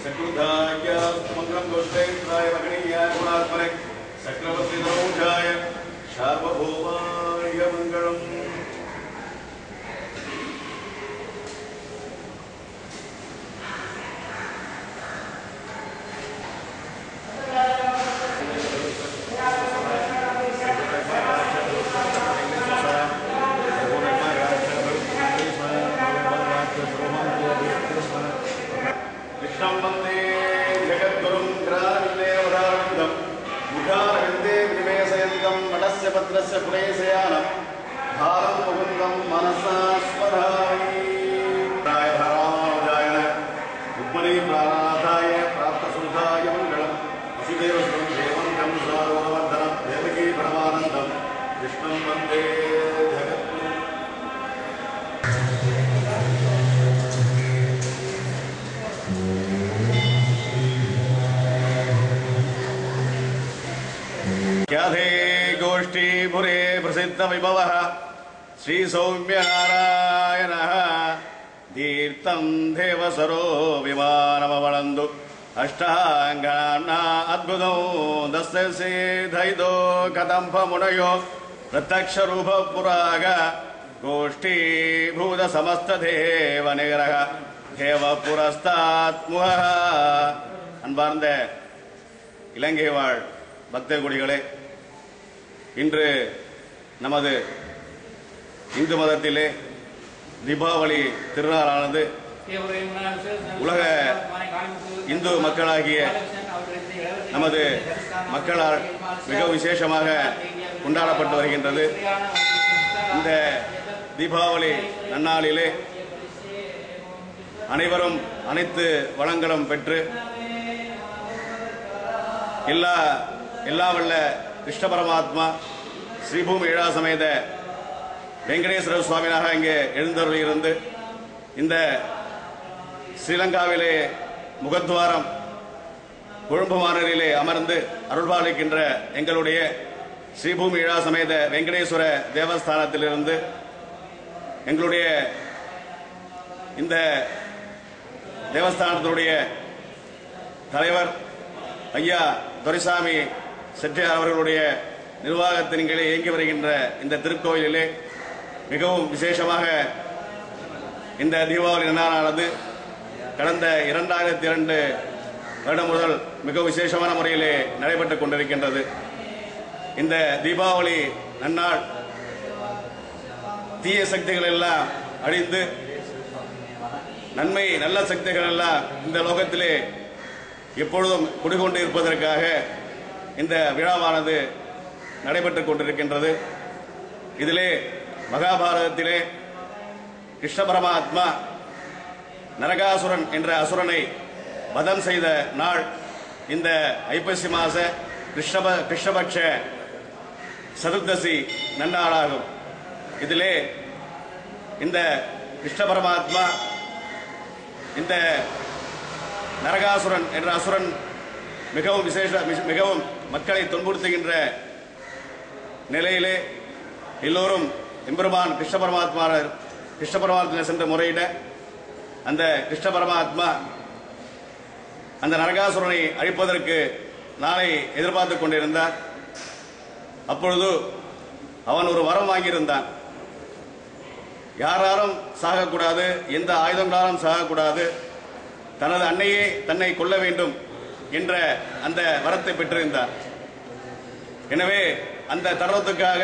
सकृदाय मंगलम गोष्ठेन्द्राय भगणीयाय गुणात्मने चक्रवर्ती नमोजाय सार्वभौमाय मंगलम। पत्रस्य पुरेशयानं भारं मुकुन्दं मनसा स्मरामि। रामानुजाय रुक्मिणी प्राणाथाय प्राप्तसुधाय मङ्गलं वसुदेवसुतं देवं सर्ववर्धनं देवकी परमानन्दं कृष्णं वन्दे जगद्गुरुम्। गोष्ठीपुरे प्रसिद्ध विभवः श्री सौम्य नारायणः तीर्थं देवसरो विमानमवळन्दु अष्टाङ्गना अद्भुतो दस्य धैदो कदम्ब मुनयो प्रत्यक्ष रूप पुराग गोष्ठीभूत समस्त देव निग्रह देव पुरस्तात् मुहः। அன்பார்ந்த இலங்கை வாழ் பக்த குடிகளே, இன்று நமது இந்து மதத்திலே தீபாவளி திருநாளானது உலக இந்து மக்களாகிய நமது மக்களால் மிக விசேஷமாக கொண்டாடப்பட்டு வருகின்றது. இந்த தீபாவளி நன்னாளிலே அனைவரும் அனைத்து வளங்களும் பெற்று எல்லா வல்ல கிருஷ்ண பரமாத்மா ஸ்ரீபூமி ஏழா சமேத வெங்கடேஸ்வர சுவாமியாக இங்கே எழுந்தருளியிருந்து இந்த ஸ்ரீலங்காவிலே முகத்வாரம் கொழும்பு மாநகரிலே அமர்ந்து அருள்பாலிக்கின்ற எங்களுடைய ஸ்ரீபூமி ஏழா சமேத வெங்கடேஸ்வர தேவஸ்தானத்திலிருந்து எங்களுடைய இந்த தேவஸ்தானத்தினுடைய தலைவர் ஐயா துரைசாமி செட்டியார் அவர்களுடைய நிர்வாகத்தின் கீழே இயங்கி வருகின்ற இந்த திருக்கோயிலிலே மிகவும் விசேஷமாக இந்த தீபாவளி நன்னாளானது கடந்த 2002 வருடம் முதல் மிக விசேஷமான முறையிலே நடைபெற்றுக் கொண்டிருக்கின்றது. இந்த தீபாவளி நன்னாள் தீய சக்திகள் எல்லாம் அழிந்து நன்மை நல்ல சக்திகள் எல்லாம் இந்த லோகத்திலே எப்பொழுதும் குடிகொண்டு இருப்பதற்காக இந்த விழாவானது நடைபெற்றுக் கொண்டிருக்கின்றது. இதிலே மகாபாரதத்திலே கிருஷ்ண பரமாத்மா நரகாசுரன் என்ற அசுரனை வதம் செய்த நாள் இந்த ஐப்பசி மாச கிருஷ்ணபக்ஷ சதுர்தசி நன்னாளாகும். இதிலே இந்த கிருஷ்ண பரமாத்மா இந்த நரகாசுரன் என்ற அசுரன் மிகவும் மக்களை துன்புறுத்துகின்ற நிலையிலே எல்லோரும் எம்பெருமான் கிருஷ்ண பரமாத்மா சென்று முறையிட அந்த கிருஷ்ண பரமாத்மா அந்த நரகாசுரனை அழிப்பதற்கு நாளை எதிர்பார்த்துக் கொண்டிருந்தார். அப்பொழுது அவன் ஒரு வரம் வாங்கியிருந்தான். யாரும் சாகக்கூடாது, எந்த ஆயுதங்களாலும் சாகக்கூடாது, தனது அன்னையே தன்னை கொல்ல வேண்டும் என்ற அந்த வரத்தை பெற்றிருந்தார். எனவே அந்த தருணத்துக்காக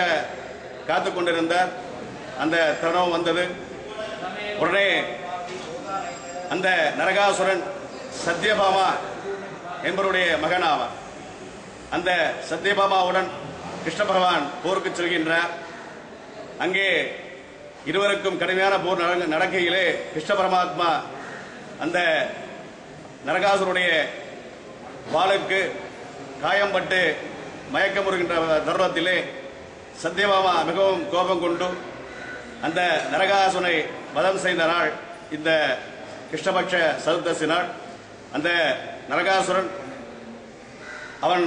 காத்துக் கொண்டிருந்தார். அந்த தருணம் வந்தது. உடனே அந்த நரகாசுரன் சத்யபாமா என்பவருடைய மகனாவார். அந்த சத்யபாமாவுடன் கிருஷ்ண பகவான் போருக்கு செல்கின்றார். அங்கே இருவருக்கும் கடுமையான போர் நடக்கையிலே கிருஷ்ண பரமாத்மா அந்த நரகாசுருடைய வாளுக்கு காயம்பட்டு மயக்கமுறுகின்ற தருணத்திலே சத்யபாமா மிகவும் கோபம் கொண்டு அந்த நரகாசுரனை வதம் செய்த நாள் இந்த கிருஷ்ணபக்ஷ சதுர்தசி நாள். அந்த நரகாசுரன் அவன்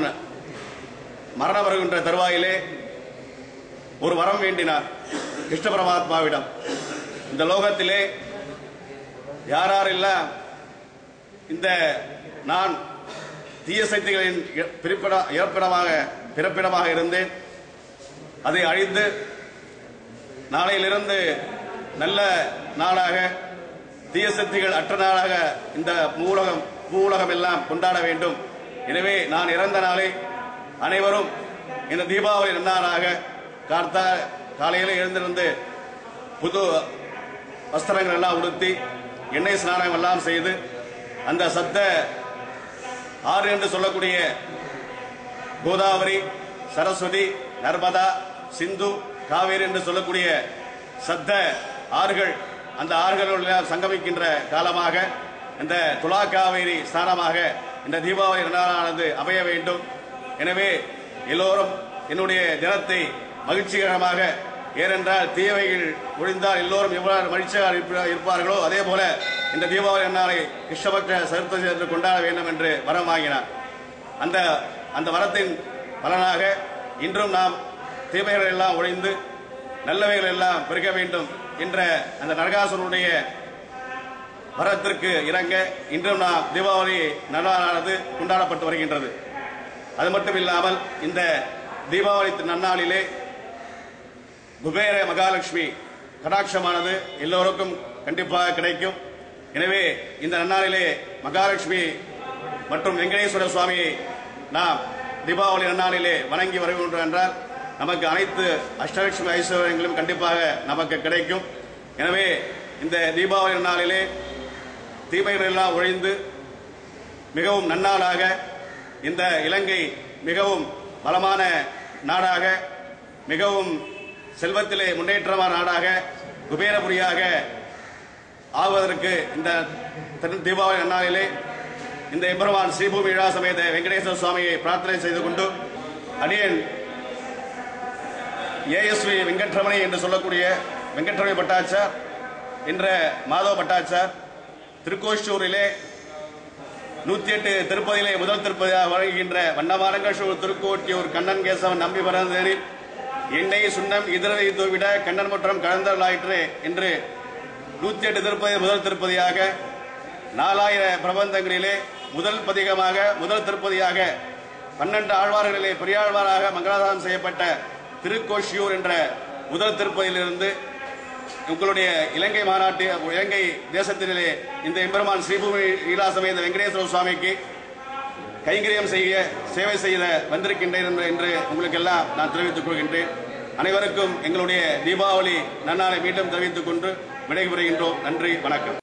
மரணம் வருகின்ற தருவாயிலே ஒரு வரம் வேண்டினார் கிருஷ்ண பரமாத்மாவிடம். இந்த லோகத்திலே யாரெல்லாம் இந்த நான் தீய சக்திகளின் பிறப்பிடமாக இருந்தேன். அதை அழிந்து நாளையிலிருந்து நல்ல நாளாக, தீய சக்திகள் அற்ற நாளாக இந்த பூவுலகம் எல்லாம் கொண்டாட வேண்டும். எனவே நான் இறந்த நாளை அனைவரும் இந்த தீபாவளி நன்னாளாக காலையில் எழுந்திருந்து புது வஸ்திரங்கள் எல்லாம் உடுத்தி எண்ணெய் ஸ்நானம் எல்லாம் செய்து அந்த சப்த ஆறு என்று சொல்லக்கூடிய கோதாவரி, சரஸ்வதி, நர்மதா, சிந்து, காவேரி என்று சொல்லக்கூடிய சப்த ஆறுகள், அந்த ஆறுகளுடன் சங்கமிக்கின்ற காலமாக இந்த துலா காவேரி ஸ்நானமாக இந்த தீபாவளி நாளானது அமைய வேண்டும். எனவே எல்லோரும் என்னுடைய தினத்தை மகிழ்ச்சிகரமாக, ஏனென்றால் தீயவைகள் ஒழிந்தால் எல்லோரும் எவ்வளவு மகிழ்ச்சியாக இருப்பார்களோ அதே போல இந்த தீபாவளி நாளை கிருஷ்ணபக்ஷ சதுர்த்தசி என்று கொண்டாட வேண்டும் என்று வரம் வாங்கினார். அந்த வரத்தின் பலனாக இன்றும் நாம் தீமைகள் எல்லாம் ஒழிந்து நல்லவைகள் எல்லாம் பெருக வேண்டும் என்ற அந்த நரகாசுரனுடைய வரத்திற்கு இறங்க இன்றும் நாம் தீபாவளி நன்னாளானது கொண்டாடப்பட்டு வருகின்றது. அது மட்டும் இல்லாமல் இந்த தீபாவளி நன்னாளிலே குபேர மகாலட்சுமி கடாட்சமானது எல்லோருக்கும் கண்டிப்பாக கிடைக்கும். எனவே இந்த நன்னாளிலே மகாலட்சுமி மற்றும் வெங்கடேஸ்வர சுவாமியை நாம் தீபாவளி நன்னாளிலே வணங்கி வருகின்றோம் என்றால் நமக்கு அனைத்து அஷ்டலட்சுமி ஐஸ்வர்யங்களும் கண்டிப்பாக நமக்கு கிடைக்கும். எனவே இந்த தீபாவளி நன்னாளிலே தீமைகள் எல்லாம் ஒழிந்து மிகவும் நன்னாளாக இந்த இலங்கை மிகவும் வளமான நாடாக, மிகவும் செல்வத்திலே முன்னேற்றமான நாடாக, குபேரபுரியாக ஆவதற்கு இந்த தீபாவளி நன்னாளிலே இந்த எம்பெருமான் ஸ்ரீபூமி விழா சமேத வெங்கடேஸ்வர சுவாமியை பிரார்த்தனை செய்து கொண்டு அடியன் ஏஎஸ்வி வெங்கட்ரமணி என்று சொல்லக்கூடிய வெங்கட்ரமணி பட்டாச்சார் என்ற மாதவ பட்டாச்சார் திருக்கோஷ்டூரிலே 108 திருப்பதியிலே முதல் திருப்பதியாக வழங்குகின்ற வண்ணமாரங்கூர் திருக்கோட்டியூர் கண்ணன் கேசவன் நம்பி பரந்தேரில் எண்ணெய் சுண்ணம் இதரை தூவிட கண்ணன் முற்றம் கலந்தலாயிற்று என்று 108 திருப்பதி முதல் திருப்பதியாக 4000 பிரபந்தங்களிலே முதல் பதிகமாக முதல் திருப்பதியாக 12 ஆழ்வார்களிலே பெரியாழ்வாராக மங்களாதாரம் செய்யப்பட்ட திருக்கோஷியூர் என்ற முதல் திருப்பதியிலிருந்து உங்களுடைய இலங்கை இலங்கை தேசத்திலே இந்த எம்பெருமான் ஸ்ரீபூமி லீலாசமேத வெங்கடேஸ்வர சுவாமிக்கு கைங்கரியம் சேவை செய்த வந்திருக்கின்றேன் என்று உங்களுக்கெல்லாம் நான் தெரிவித்துக் கொள்கின்றேன். அனைவருக்கும் எங்களுடைய தீபாவளி நன்னாளை மீண்டும் தெரிவித்துக் கொண்டு விடைபெறுகின்றோம். நன்றி, வணக்கம்.